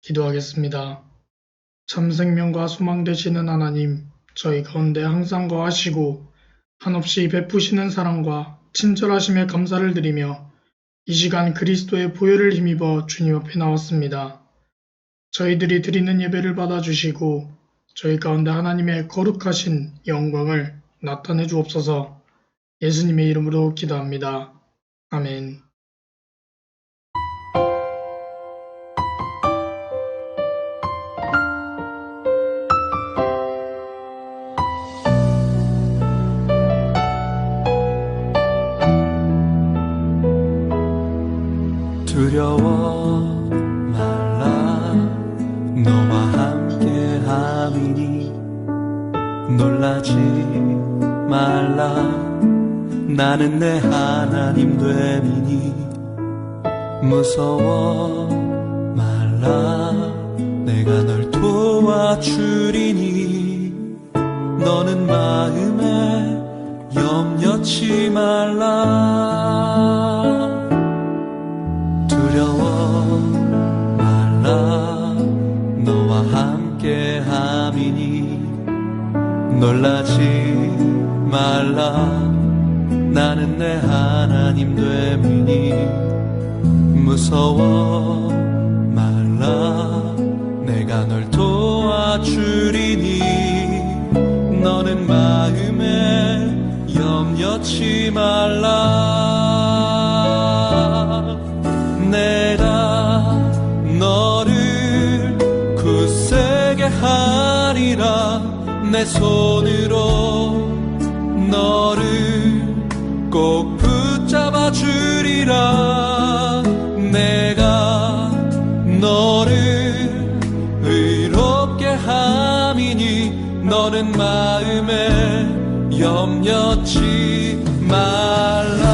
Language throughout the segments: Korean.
기도하겠습니다. 참 생명과 소망 되시는 하나님, 저희 가운데 항상 거하시고 한없이 베푸시는 사랑과 친절하심에 감사를 드리며 이 시간 그리스도의 보혈을 힘입어 주님 앞에 나왔습니다. 저희들이 드리는 예배를 받아주시고 저희 가운데 하나님의 거룩하신 영광을 나타내 주옵소서. 예수님의 이름으로 기도합니다. 아멘. 두려워 말라 너와 함께 함이니 놀라지 말라 나는 내 하나님 됨이니 무서워 말라 내가 널 도와주리니 너는 마음에 염려치 말라 두려워 말라 너와 함께 함이니 놀라지 말라 나는 내 하나님 됨이니 무서워 말라 내가 널 도와주리니 너는 마음에 염려치 말라 내가 너를 굳세게 하리라 내 손으로 너를 꼭 붙잡아 주리라 내가 너를 의롭게 함이니 너는 마음에 염려치 말라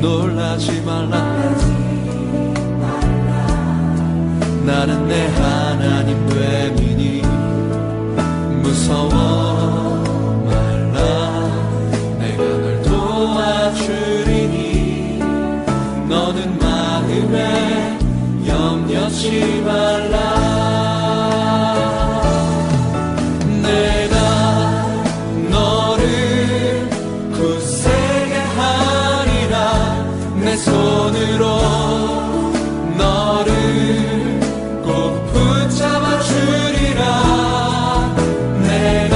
놀라지 말라 나는 내 하나님 됨이니 무서워 말라 내가 널 도와주리니 너는 마음에 염려치 말라 내가 너를 굳세게 하리라 내 손으로 너를 꼭 붙잡아 주리라 내가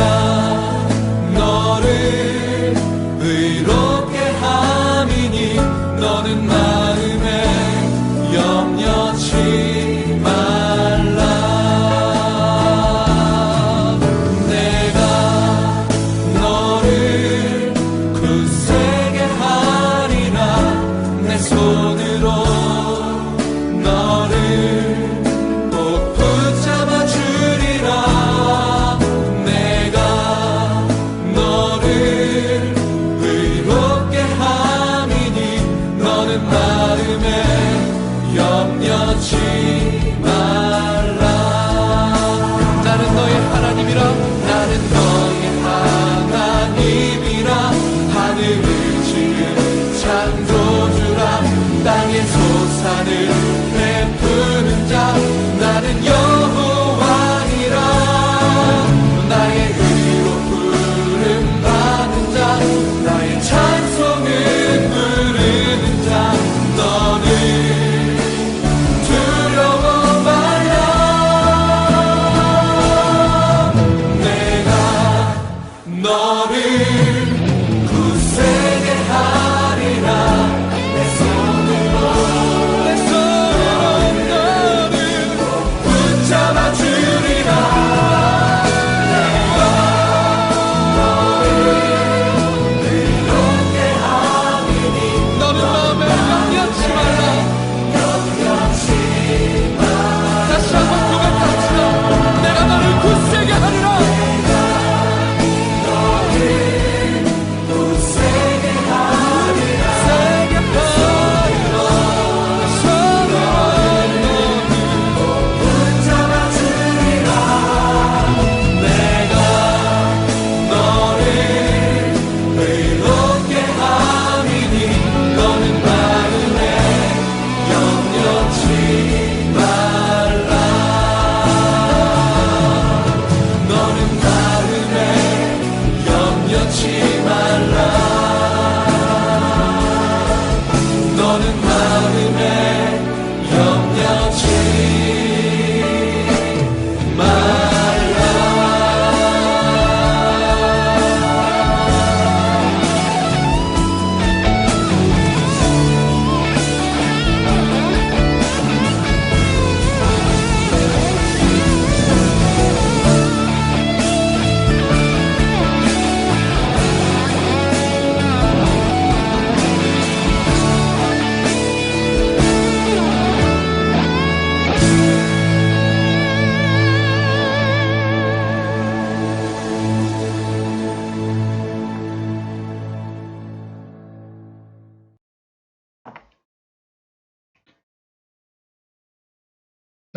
너를 의롭게 함이니 너는 마음에 염려치 말라 내가 너를 굳세게 하리라 내 손으로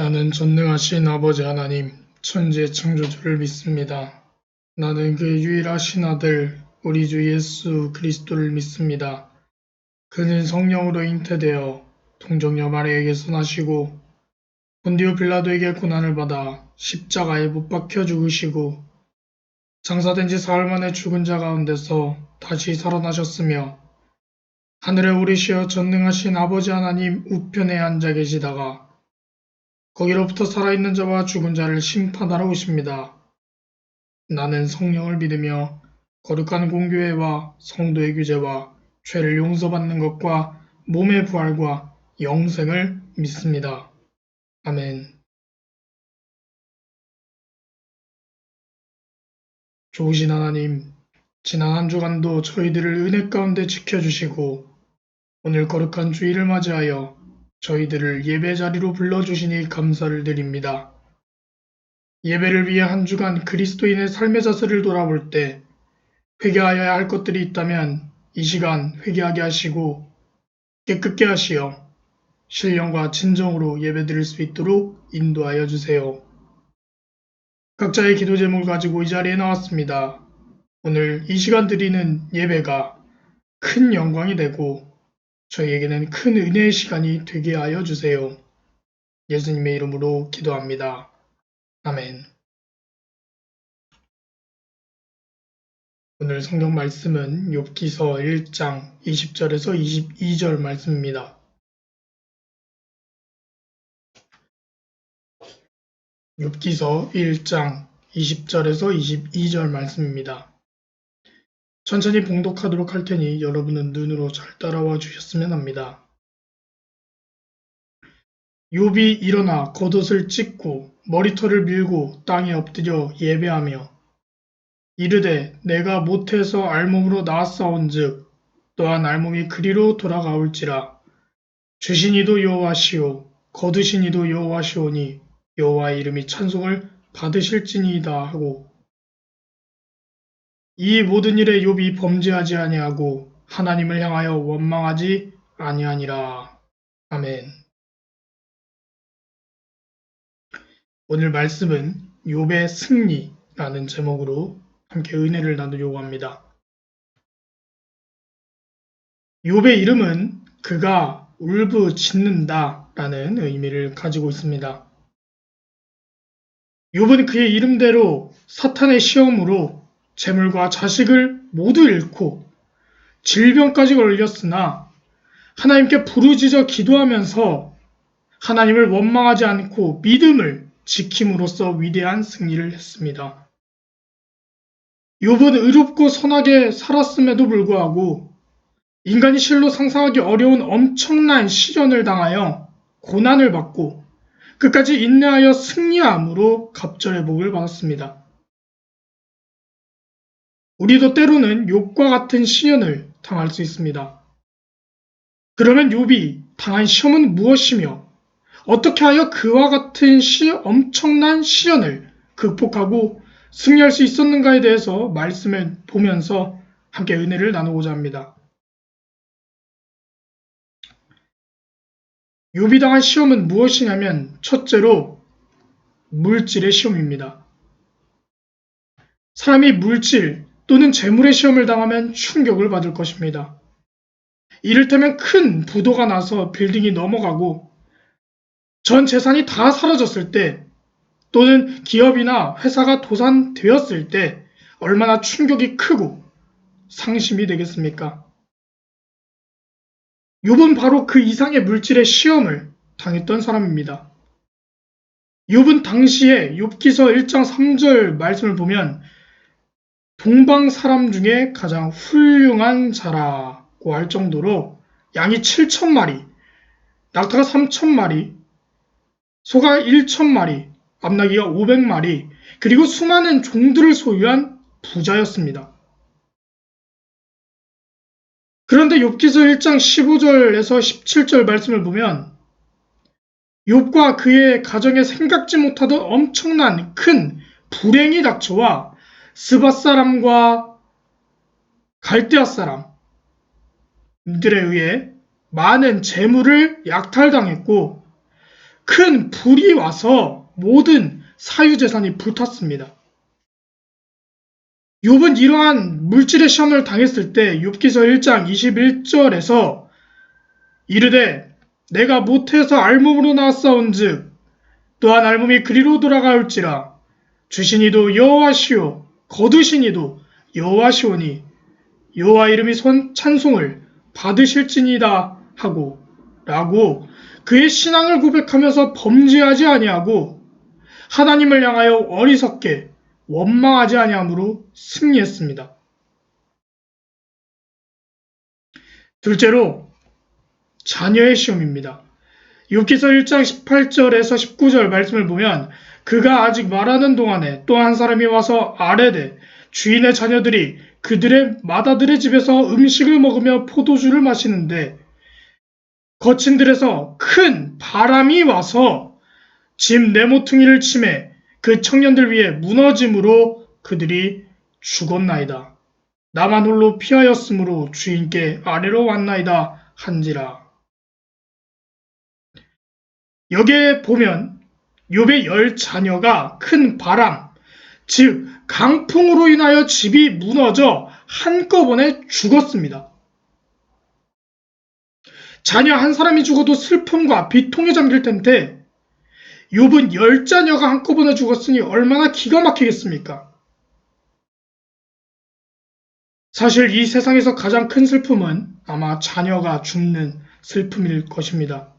나는 전능하신 아버지 하나님, 천지의 창조주를 믿습니다. 나는 그의 유일하신 아들, 우리 주 예수 그리스도를 믿습니다. 그는 성령으로 잉태되어 동정녀 마리아에게서 나시고 본디오 빌라도에게 고난을 받아 십자가에 못 박혀 죽으시고 장사된 지 사흘 만에 죽은 자 가운데서 다시 살아나셨으며 하늘에 오르시어 전능하신 아버지 하나님 우편에 앉아 계시다가 거기로부터 살아있는 자와 죽은 자를 심판하러 오십니다. 나는 성령을 믿으며 거룩한 공교회와 성도의 규제와 죄를 용서받는 것과 몸의 부활과 영생을 믿습니다. 아멘. 좋으신 하나님, 지난 한 주간도 저희들을 은혜 가운데 지켜주시고 오늘 거룩한 주일을 맞이하여 저희들을 예배 자리로 불러주시니 감사를 드립니다. 예배를 위해 한 주간 그리스도인의 삶의 자세를 돌아볼 때 회개하여야 할 것들이 있다면 이 시간 회개하게 하시고 깨끗게 하시어 신령과 진정으로 예배드릴 수 있도록 인도하여 주세요. 각자의 기도 제목을 가지고 이 자리에 나왔습니다. 오늘 이 시간 드리는 예배가 큰 영광이 되고 저희에게는 큰 은혜의 시간이 되게 하여 주세요. 예수님의 이름으로 기도합니다. 아멘. 오늘 성경 말씀은 욥기서 1장 20절에서 22절 말씀입니다. 욥기서 1장 20절에서 22절 말씀입니다. 천천히 봉독하도록 할 테니 여러분은 눈으로 잘 따라와 주셨으면 합니다. 욥이 일어나 겉옷을 찢고 머리털을 밀고 땅에 엎드려 예배하며 이르되 내가 모태에서 알몸으로 나았사온즉 또한 알몸이 그리로 돌아가올지라. 주신 이도 여호와시오 거두신 이도 여호와시오니 여호와의 이름이 찬송을 받으실지니이다 하고 이 모든 일에 욥이 범죄하지 아니하고 하나님을 향하여 원망하지 아니하니라. 아멘. 오늘 말씀은 욥의 승리라는 제목으로 함께 은혜를 나누려고 합니다. 욥의 이름은 그가 울부짖는다 라는 의미를 가지고 있습니다. 욥은 그의 이름대로 사탄의 시험으로 재물과 자식을 모두 잃고 질병까지 걸렸으나 하나님께 부르짖어 기도하면서 하나님을 원망하지 않고 믿음을 지킴으로써 위대한 승리를 했습니다. 욥은 의롭고 선하게 살았음에도 불구하고 인간이 실로 상상하기 어려운 엄청난 시련을 당하여 고난을 받고 끝까지 인내하여 승리함으로 갑절의 복을 받았습니다. 우리도 때로는 욥과 같은 시련을 당할 수 있습니다. 그러면 욥이 당한 시험은 무엇이며 어떻게 하여 그와 같은 엄청난 시련을 극복하고 승리할 수 있었는가에 대해서 말씀을 보면서 함께 은혜를 나누고자 합니다. 욥이 당한 시험은 무엇이냐면 첫째로 물질의 시험입니다. 사람이 물질 또는 재물의 시험을 당하면 충격을 받을 것입니다. 이를테면 큰 부도가 나서 빌딩이 넘어가고 전 재산이 다 사라졌을 때 또는 기업이나 회사가 도산되었을 때 얼마나 충격이 크고 상심이 되겠습니까? 욥은 바로 그 이상의 물질의 시험을 당했던 사람입니다. 욥은 당시에 욥기서 1장 3절 말씀을 보면 동방 사람 중에 가장 훌륭한 자라고 할 정도로 양이 7,000마리, 낙타가 3,000마리, 소가 1,000마리, 암나귀가 500마리, 그리고 수많은 종들을 소유한 부자였습니다. 그런데 욥기서 1장 15절에서 17절 말씀을 보면 욥과 그의 가정에 생각지 못하던 엄청난 큰 불행이 닥쳐와 스밧 사람과 갈대아 사람들에 의해 많은 재물을 약탈당했고 큰 불이 와서 모든 사유재산이 불탔습니다. 욥은 이러한 물질의 시험을 당했을 때 욥기서 1장 21절에서 이르되 내가 모태에서 알몸으로 나왔사온즉 또한 알몸이 그리로 돌아가올지라 주시니도 여호와시오 거두시니도 여호와시오니 여호와 이름이 찬송을 받으실지니이다 하고 라고 그의 신앙을 고백하면서 범죄하지 아니하고 하나님을 향하여 어리석게 원망하지 아니함으로 승리했습니다. 둘째로 자녀의 시험입니다. 욥기서 1장 18절에서 19절 말씀을 보면 그가 아직 말하는 동안에 또 한 사람이 와서 아뢰되 주인의 자녀들이 그들의 맏아들의 집에서 음식을 먹으며 포도주를 마시는데 거친들에서 큰 바람이 와서 집 네모퉁이를 치매 그 청년들 위에 무너짐으로 그들이 죽었나이다. 나만 홀로 피하였으므로 주인께 아래로 왔나이다 한지라. 여기에 보면 욥의 10자녀가 큰 바람, 즉 강풍으로 인하여 집이 무너져 한꺼번에 죽었습니다. 자녀 한 사람이 죽어도 슬픔과 비통에 잠길 텐데 욥은 10자녀가 한꺼번에 죽었으니 얼마나 기가 막히겠습니까? 사실 이 세상에서 가장 큰 슬픔은 아마 자녀가 죽는 슬픔일 것입니다.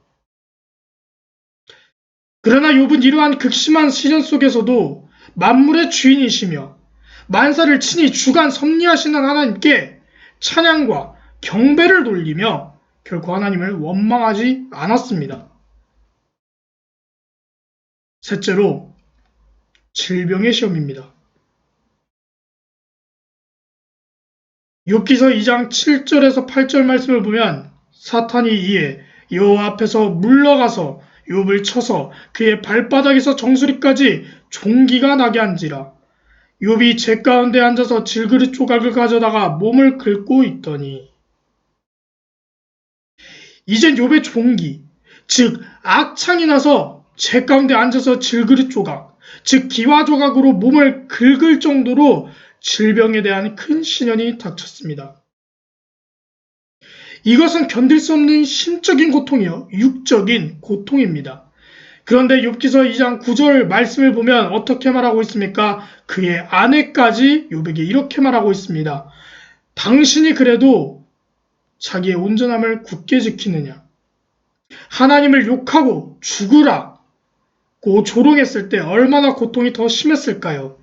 그러나 욥은 이러한 극심한 시련 속에서도 만물의 주인이시며 만사를 친히 주관 섭리하시는 하나님께 찬양과 경배를 돌리며 결코 하나님을 원망하지 않았습니다. 셋째로 질병의 시험입니다. 욥기서 2장 7절에서 8절 말씀을 보면 사탄이 이에 여호와 앞에서 물러가서 욥을 쳐서 그의 발바닥에서 정수리까지 종기가 나게 한지라. 욥이 재 가운데 앉아서 질그릇 조각을 가져다가 몸을 긁고 있더니 이젠 욥의 종기, 즉 악창이 나서 재 가운데 앉아서 질그릇 조각, 즉 기와 조각으로 몸을 긁을 정도로 질병에 대한 큰 시련이 닥쳤습니다. 이것은 견딜 수 없는 심적인 고통이요 육적인 고통입니다. 그런데 욥기서 2장 9절 말씀을 보면 어떻게 말하고 있습니까? 그의 아내까지 욥에게 이렇게 말하고 있습니다. 당신이 그래도 자기의 온전함을 굳게 지키느냐? 하나님을 욕하고 죽으라고 조롱했을 때 얼마나 고통이 더 심했을까요?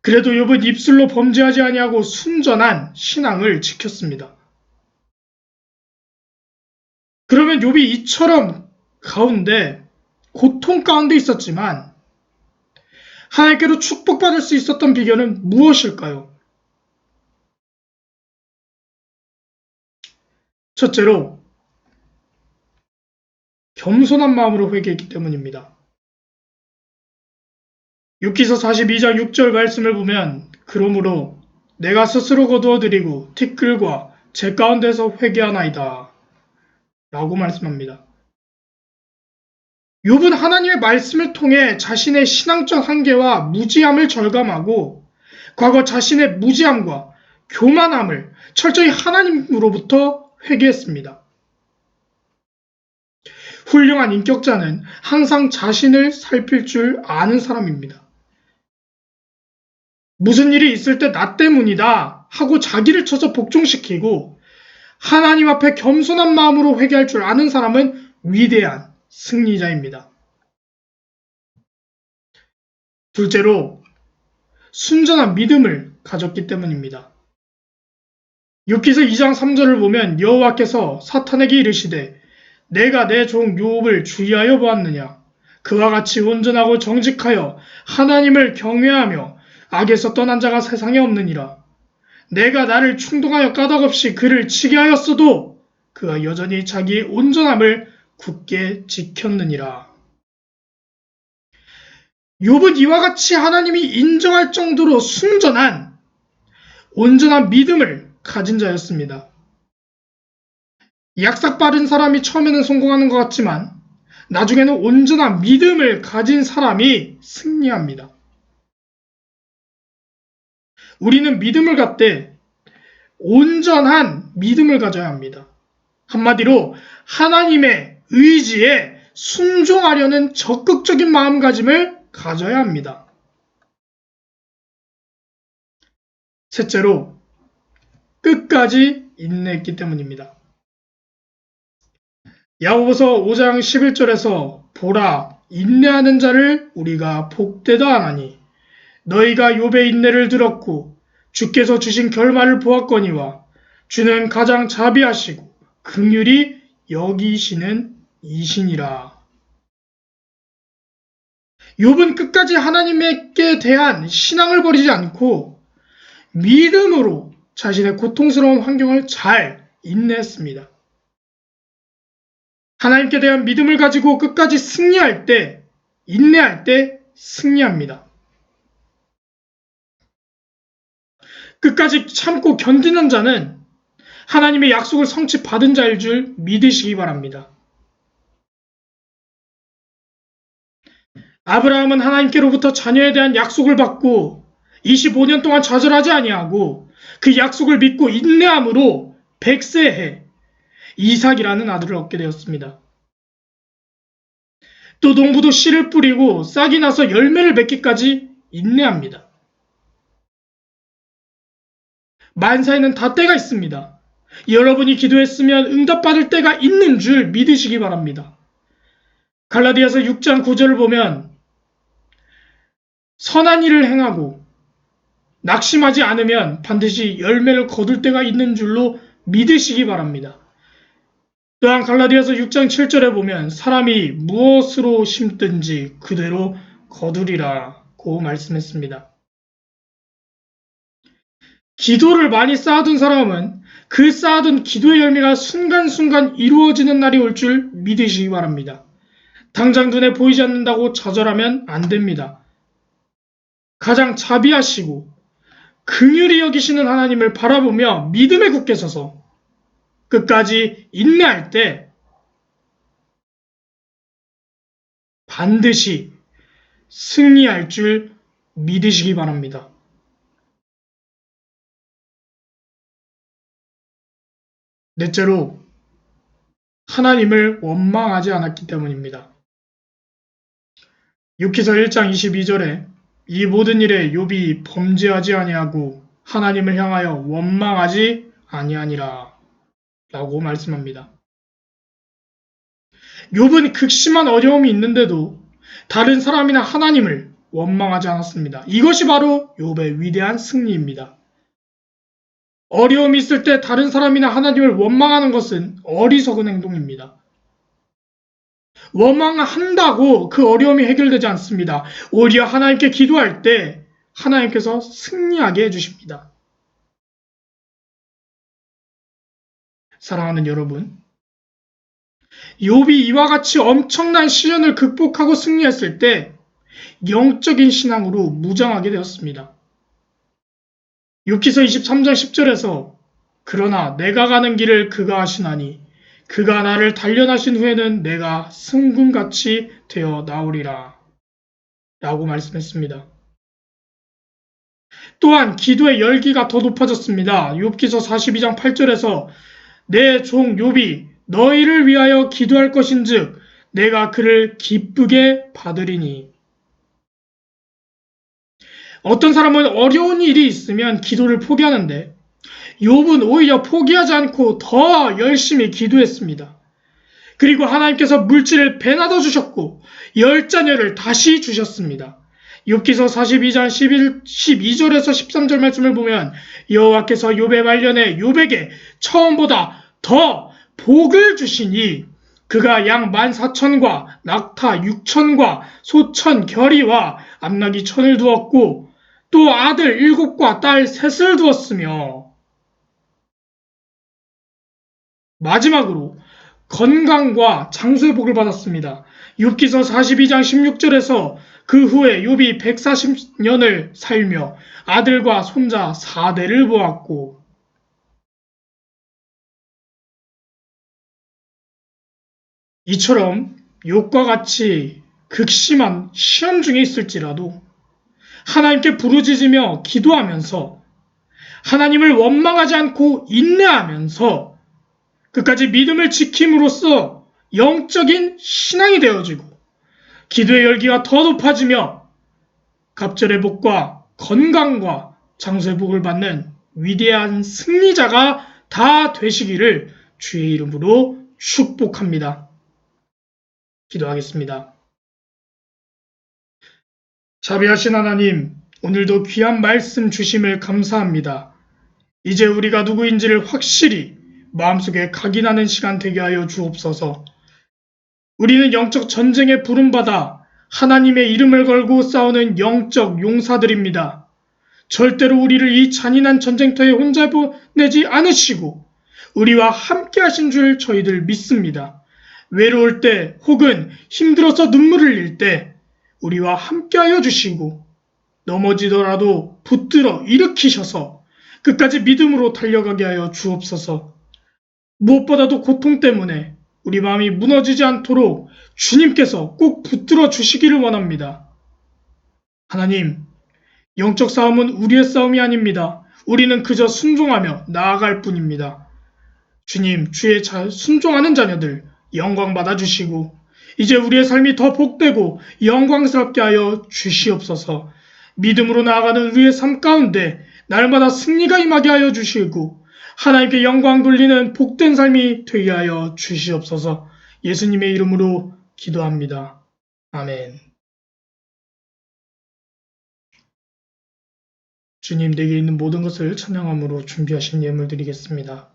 그래도 욥은 입술로 범죄하지 아니하고 순전한 신앙을 지켰습니다. 그러면 욥이 이처럼 가운데 고통 가운데 있었지만 하나님께로 축복받을 수 있었던 비결은 무엇일까요? 첫째로 겸손한 마음으로 회개했기 때문입니다. 욥기서 42장 6절 말씀을 보면 그러므로 내가 스스로 거두어드리고 티끌과 재 가운데서 회개하나이다 라고 말씀합니다. 욥은 하나님의 말씀을 통해 자신의 신앙적 한계와 무지함을 절감하고 과거 자신의 무지함과 교만함을 철저히 하나님으로부터 회개했습니다. 훌륭한 인격자는 항상 자신을 살필 줄 아는 사람입니다. 무슨 일이 있을 때 나 때문이다 하고 자기를 쳐서 복종시키고 하나님 앞에 겸손한 마음으로 회개할 줄 아는 사람은 위대한 승리자입니다. 둘째로 순전한 믿음을 가졌기 때문입니다. 욥기서 2장 3절을 보면 여호와께서 사탄에게 이르시되 내가 내 종 욥을 주의하여 보았느냐? 그와 같이 온전하고 정직하여 하나님을 경외하며 악에서 떠난 자가 세상에 없느니라. 내가 나를 충동하여 까닭없이 그를 치게 하였어도 그가 여전히 자기의 온전함을 굳게 지켰느니라. 욥은 이와 같이 하나님이 인정할 정도로 순전한 온전한 믿음을 가진 자였습니다. 약삭 빠른 사람이 처음에는 성공하는 것 같지만 나중에는 온전한 믿음을 가진 사람이 승리합니다. 우리는 믿음을 갖되 온전한 믿음을 가져야 합니다. 한마디로 하나님의 의지에 순종하려는 적극적인 마음가짐을 가져야 합니다. 셋째로, 끝까지 인내했기 때문입니다. 야고보서 5장 11절에서 보라, 인내하는 자를 우리가 복되다 하나니 너희가 욥의 인내를 들었고 주께서 주신 결말을 보았거니와 주는 가장 자비하시고 긍휼히 여기시는 이시니라. 욥은 끝까지 하나님께 대한 신앙을 버리지 않고 믿음으로 자신의 고통스러운 환경을 잘 인내했습니다. 하나님께 대한 믿음을 가지고 끝까지 승리할 때, 인내할 때 승리합니다. 끝까지 참고 견디는 자는 하나님의 약속을 성취받은 자일 줄 믿으시기 바랍니다. 아브라함은 하나님께로부터 자녀에 대한 약속을 받고 25년 동안 좌절하지 아니하고 그 약속을 믿고 인내함으로 100세에 이삭이라는 아들을 얻게 되었습니다. 또 농부도 씨를 뿌리고 싹이 나서 열매를 맺기까지 인내합니다. 만사에는 다 때가 있습니다. 여러분이 기도했으면 응답받을 때가 있는 줄 믿으시기 바랍니다. 갈라디아서 6장 9절을 보면 선한 일을 행하고 낙심하지 않으면 반드시 열매를 거둘 때가 있는 줄로 믿으시기 바랍니다. 또한 갈라디아서 6장 7절에 보면 사람이 무엇으로 심든지 그대로 거두리라고 말씀했습니다. 기도를 많이 쌓아둔 사람은 그 쌓아둔 기도의 열매가 순간순간 이루어지는 날이 올 줄 믿으시기 바랍니다. 당장 눈에 보이지 않는다고 좌절하면 안 됩니다. 가장 자비하시고 긍휼히 여기시는 하나님을 바라보며 믿음에 굳게 서서 끝까지 인내할 때 반드시 승리할 줄 믿으시기 바랍니다. 넷째로, 하나님을 원망하지 않았기 때문입니다. 욥기서 1장 22절에 이 모든 일에 욥이 범죄하지 아니하고 하나님을 향하여 원망하지 아니하니라 라고 말씀합니다. 욥은 극심한 어려움이 있는데도 다른 사람이나 하나님을 원망하지 않았습니다. 이것이 바로 욥의 위대한 승리입니다. 어려움이 있을 때 다른 사람이나 하나님을 원망하는 것은 어리석은 행동입니다. 원망한다고 그 어려움이 해결되지 않습니다. 오히려 하나님께 기도할 때 하나님께서 승리하게 해주십니다. 사랑하는 여러분, 욥이 이와 같이 엄청난 시련을 극복하고 승리했을 때 영적인 신앙으로 무장하게 되었습니다. 욥기서 23장 10절에서 그러나 내가 가는 길을 그가 하시나니 그가 나를 단련하신 후에는 내가 승금같이 되어 나오리라 라고 말씀했습니다. 또한 기도의 열기가 더 높아졌습니다. 욥기서 42장 8절에서 내 종 욥이 너희를 위하여 기도할 것인즉 내가 그를 기쁘게 받으리니. 어떤 사람은 어려운 일이 있으면 기도를 포기하는데 욥은 오히려 포기하지 않고 더 열심히 기도했습니다. 그리고 하나님께서 물질을 배나더 주셨고 열자녀를 다시 주셨습니다. 욥기서 42장 12절에서 13절 말씀을 보면 여호와께서 욥의 말년에 욥에게 처음보다 더 복을 주시니 그가 양 14,000과 낙타 6,000과 소천 결의와 암나귀 1,000을 두었고 또 아들 7과 딸 3을 두었으며 마지막으로 건강과 장수의 복을 받았습니다. 욥기서 42장 16절에서 그 후에 욥이 140년을 살며 아들과 손자 4대를 보았고 이처럼 욕과 같이 극심한 시험 중에 있을지라도 하나님께 부르짖으며 기도하면서 하나님을 원망하지 않고 인내하면서 끝까지 믿음을 지킴으로써 영적인 신앙이 되어지고 기도의 열기가 더 높아지며 갑절의 복과 건강과 장수의 복을 받는 위대한 승리자가 다 되시기를 주의 이름으로 축복합니다. 기도하겠습니다. 자비하신 하나님, 오늘도 귀한 말씀 주심을 감사합니다. 이제 우리가 누구인지를 확실히 마음속에 각인하는 시간 되게 하여 주옵소서. 우리는 영적 전쟁에 부름받아 하나님의 이름을 걸고 싸우는 영적 용사들입니다. 절대로 우리를 이 잔인한 전쟁터에 혼자 보내지 않으시고 우리와 함께 하신 줄 저희들 믿습니다. 외로울 때 혹은 힘들어서 눈물을 흘릴 때 우리와 함께 하여 주시고 넘어지더라도 붙들어 일으키셔서 끝까지 믿음으로 달려가게 하여 주옵소서. 무엇보다도 고통 때문에 우리 마음이 무너지지 않도록 주님께서 꼭 붙들어 주시기를 원합니다. 하나님, 영적 싸움은 우리의 싸움이 아닙니다. 우리는 그저 순종하며 나아갈 뿐입니다. 주님, 주의 순종하는 자녀들 영광 받아주시고 이제 우리의 삶이 더 복되고 영광스럽게 하여 주시옵소서. 믿음으로 나아가는 우리의 삶 가운데 날마다 승리가 임하게 하여 주시고 하나님께 영광 돌리는 복된 삶이 되게 하여 주시옵소서. 예수님의 이름으로 기도합니다. 아멘. 주님, 내게 있는 모든 것을 찬양함으로 준비하신 예물 드리겠습니다.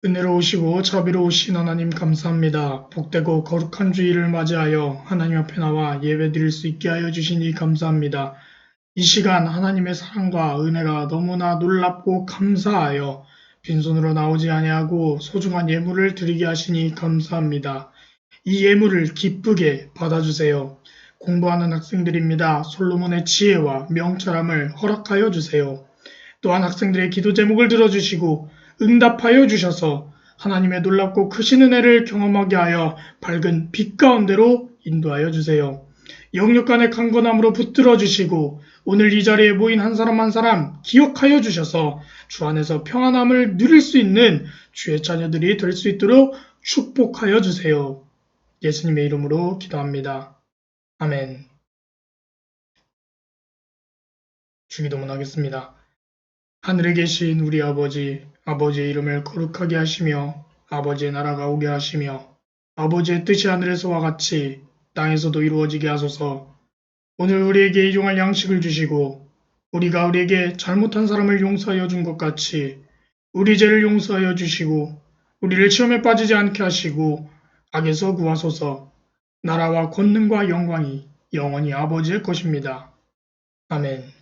은혜로우시고 자비로우신 하나님 감사합니다. 복되고 거룩한 주일을 맞이하여 하나님 앞에 나와 예배드릴 수 있게 하여 주시니 감사합니다. 이 시간 하나님의 사랑과 은혜가 너무나 놀랍고 감사하여 빈손으로 나오지 아니하고 소중한 예물을 드리게 하시니 감사합니다. 이 예물을 기쁘게 받아주세요. 공부하는 학생들입니다. 솔로몬의 지혜와 명철함을 허락하여 주세요. 또한 학생들의 기도 제목을 들어주시고 응답하여 주셔서 하나님의 놀랍고 크신 은혜를 경험하게 하여 밝은 빛 가운데로 인도하여 주세요. 영육 간의 강건함으로 붙들어 주시고 오늘 이 자리에 모인 한 사람 한 사람 기억하여 주셔서 주 안에서 평안함을 누릴 수 있는 주의 자녀들이 될 수 있도록 축복하여 주세요. 예수님의 이름으로 기도합니다. 아멘. 주기도문 하겠습니다. 하늘에 계신 우리 아버지, 아버지의 이름을 거룩하게 하시며 아버지의 나라가 오게 하시며 아버지의 뜻이 하늘에서와 같이 땅에서도 이루어지게 하소서. 오늘 우리에게 일용할 양식을 주시고 우리가 우리에게 잘못한 사람을 용서하여 준 것 같이 우리 죄를 용서하여 주시고 우리를 시험에 빠지지 않게 하시고 악에서 구하소서. 나라와 권능과 영광이 영원히 아버지의 것입니다. 아멘.